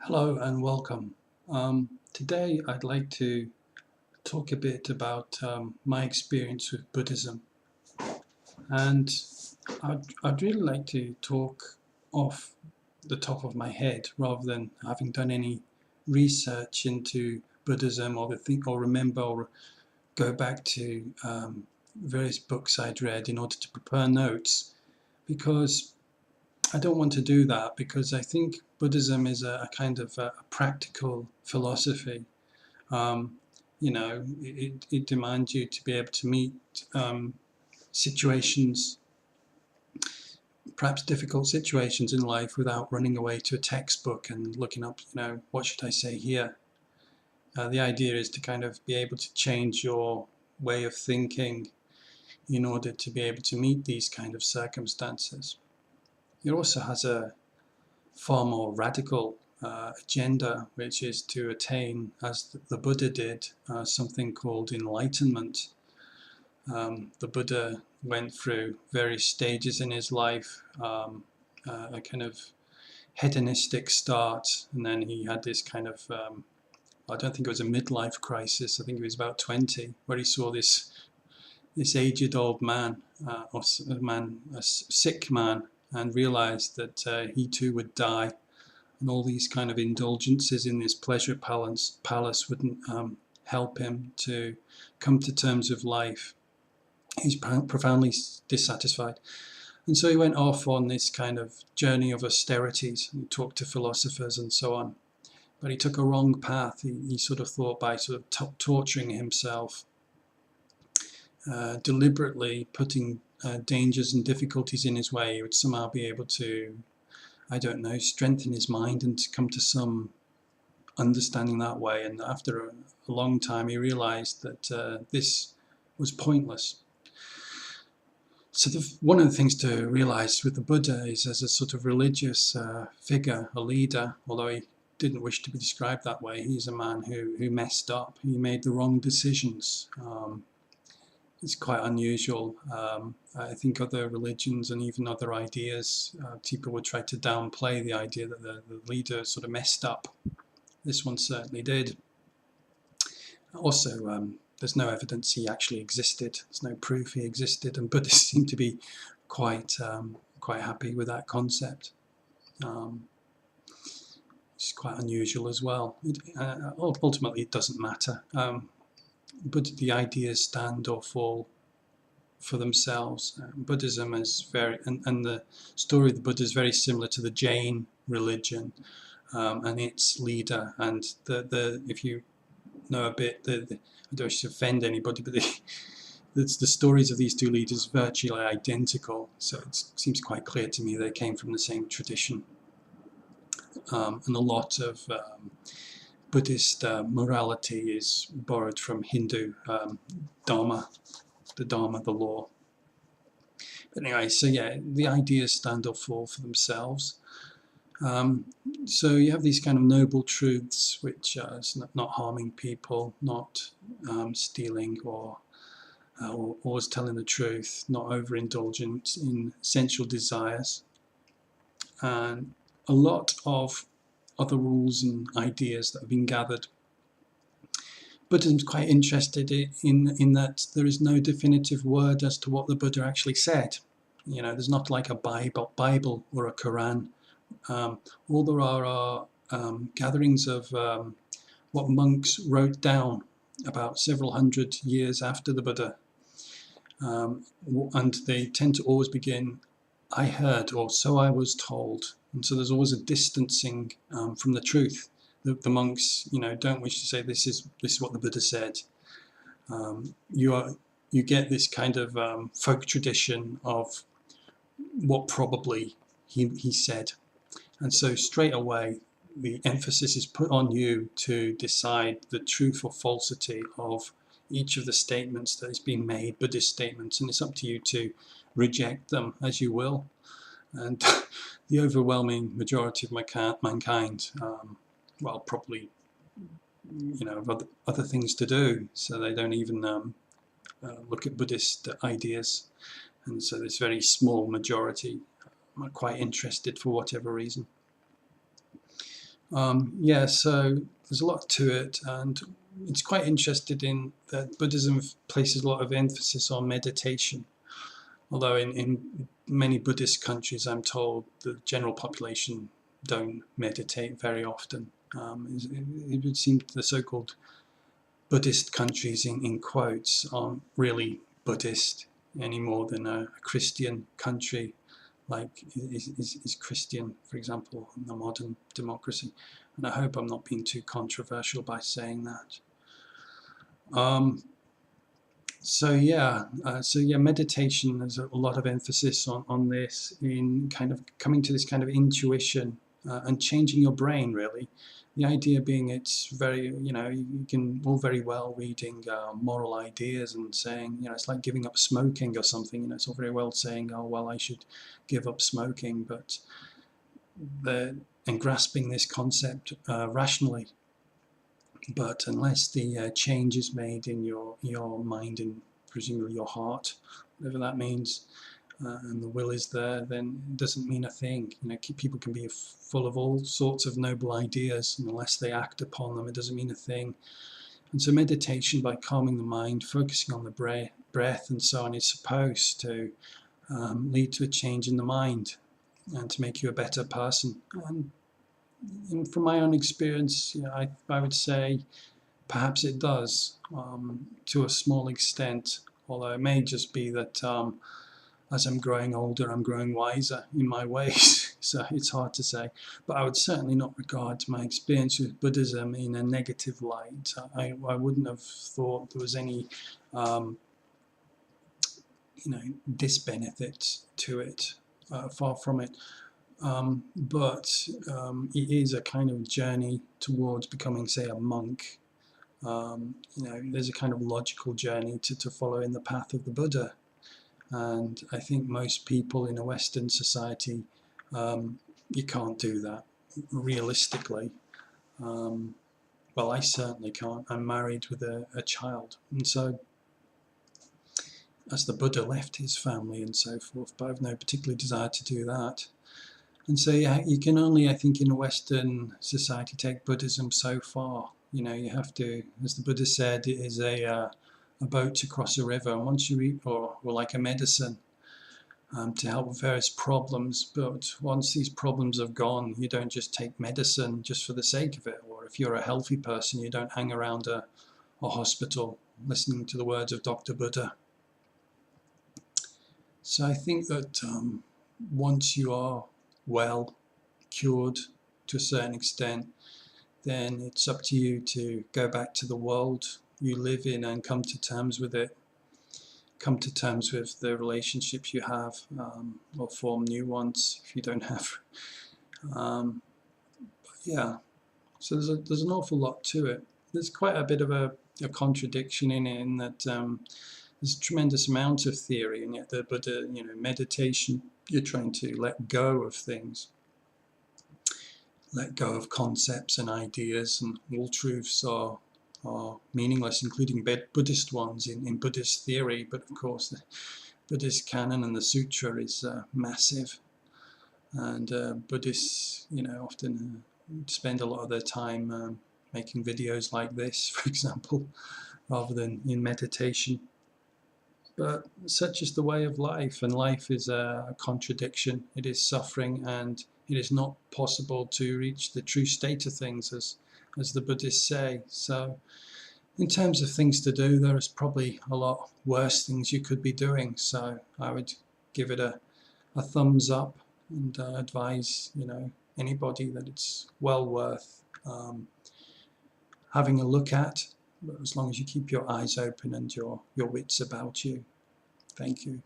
Hello and welcome. Today I'd like to talk a bit about my experience with Buddhism, and I'd really like to talk off the top of my head rather than having done any research into Buddhism or remember or go back to various books I'd read in order to prepare notes, because I don't want to do that, because I think Buddhism is a kind of a practical philosophy. Um, it demands you to be able to meet situations, perhaps difficult situations in life, without running away to a textbook and looking up, what should I say here? The idea is to kind of be able to change your way of thinking in order to be able to meet these kind of circumstances. It also has a far more radical agenda, which is to attain, as the Buddha did, something called enlightenment. The Buddha went through various stages in his life, a kind of hedonistic start, and then he had this kind of, I don't think it was a midlife crisis, I think he was about 20, where he saw this aged old man, a sick man, and realized that he too would die, and all these kind of indulgences in this pleasure palace wouldn't help him to come to terms with life. He's profoundly dissatisfied, and so he went off on this kind of journey of austerities and talked to philosophers and so on. But he took a wrong path. He sort of thought by sort of torturing himself, deliberately putting dangers and difficulties in his way, he would somehow be able to, I don't know, strengthen his mind and to come to some understanding that way. And after a long time, he realized that this was pointless. So one of the things to realize with the Buddha is, as a sort of religious figure, a leader, although he didn't wish to be described that way, he's a man who messed up. He made the wrong decisions. It's quite unusual. I think other religions and even other ideas, people would try to downplay the idea that the leader sort of messed up. This one certainly did. Also, there's no evidence he actually existed. There's no proof he existed, and Buddhists seem to be quite happy with that concept. It's quite unusual as well. Ultimately, it doesn't matter. But the ideas stand or fall for themselves. Buddhism is very, and the story of the Buddha is very similar to the Jain religion and its leader. And if you know a bit, I don't wish to offend anybody, but the stories of these two leaders are virtually identical. So it seems quite clear to me they came from the same tradition. And a lot of Buddhist morality is borrowed from Hindu Dharma, the law. But anyway, so yeah, the ideas stand or fall for themselves. So you have these kind of noble truths, which is not harming people, not stealing or always telling the truth, not overindulgent in sensual desires, and a lot of other rules and ideas that have been gathered. Buddhism is quite interested in that there is no definitive word as to what the Buddha actually said. There's not like a Bible or a Quran. All there are gatherings of what monks wrote down about several hundred years after the Buddha. And they tend to always begin, I heard, or so I was told. And so there's always a distancing from the truth. The monks, don't wish to say this is what the Buddha said. You get this kind of folk tradition of what probably he said, and so straight away the emphasis is put on you to decide the truth or falsity of each of the statements that is being made, Buddhist statements, and it's up to you to reject them as you will. And the overwhelming majority of mankind, well, probably, have other things to do, so they don't even look at Buddhist ideas. And so this very small majority are quite interested for whatever reason. Yeah, so there's a lot to it, and it's quite interested in that Buddhism places a lot of emphasis on meditation. Although in many Buddhist countries, I'm told the general population don't meditate very often. It would seem the so-called Buddhist countries, in quotes, aren't really Buddhist any more than a Christian country like is Christian, for example, in a modern democracy. And I hope I'm not being too controversial by saying that. Um, so meditation. There's a lot of emphasis on this, in kind of coming to this kind of intuition and changing your brain. Really, the idea being it's very, you can all very well reading moral ideas and saying, it's like giving up smoking or something. It's all very well saying, oh well, I should give up smoking, but and grasping this concept rationally. But unless the change is made in your mind and presumably your heart, whatever that means, and the will is there, then it doesn't mean a thing. People can be full of all sorts of noble ideas, and unless they act upon them, it doesn't mean a thing. And so meditation, by calming the mind, focusing on the breath and so on, is supposed to lead to a change in the mind and to make you a better person. And from my own experience, I would say perhaps it does, to a small extent, although it may just be that as I'm growing older, I'm growing wiser in my ways, so it's hard to say. But I would certainly not regard my experience with Buddhism in a negative light. I wouldn't have thought there was any disbenefit to it, far from it. But it is a kind of journey towards becoming, say, a monk. There's a kind of logical journey to follow in the path of the Buddha. And I think most people in a Western society, you can't do that realistically. Well, I certainly can't. I'm married with a child. And so, as the Buddha left his family and so forth, but I've no particular desire to do that. And so you can only, I think, in a Western society take Buddhism so far. You have to, as the Buddha said, it is a boat to cross a river. And once you eat, or like a medicine to help with various problems. But once these problems have gone, you don't just take medicine just for the sake of it. Or if you're a healthy person, you don't hang around a hospital listening to the words of Dr. Buddha. So I think that once you are well, cured to a certain extent, then it's up to you to go back to the world you live in and come to terms with it. Come to terms with the relationships you have, or form new ones if you don't have. Yeah, so there's an awful lot to it. There's quite a bit of a contradiction in it, in that there's a tremendous amount of theory, and yet the Buddha, meditation, you're trying to let go of things, let go of concepts and ideas, and all truths are meaningless, including Buddhist ones in Buddhist theory. But of course, the Buddhist canon and the sutra is massive, and Buddhists, often spend a lot of their time making videos like this, for example, rather than in meditation. But such is the way of life, and life is a contradiction. It is suffering, and it is not possible to reach the true state of things, as the Buddhists say. So in terms of things to do, there is probably a lot worse things you could be doing. So I would give it a thumbs up, and advise anybody that it's well worth having a look at, as long as you keep your eyes open and your wits about you. Thank you.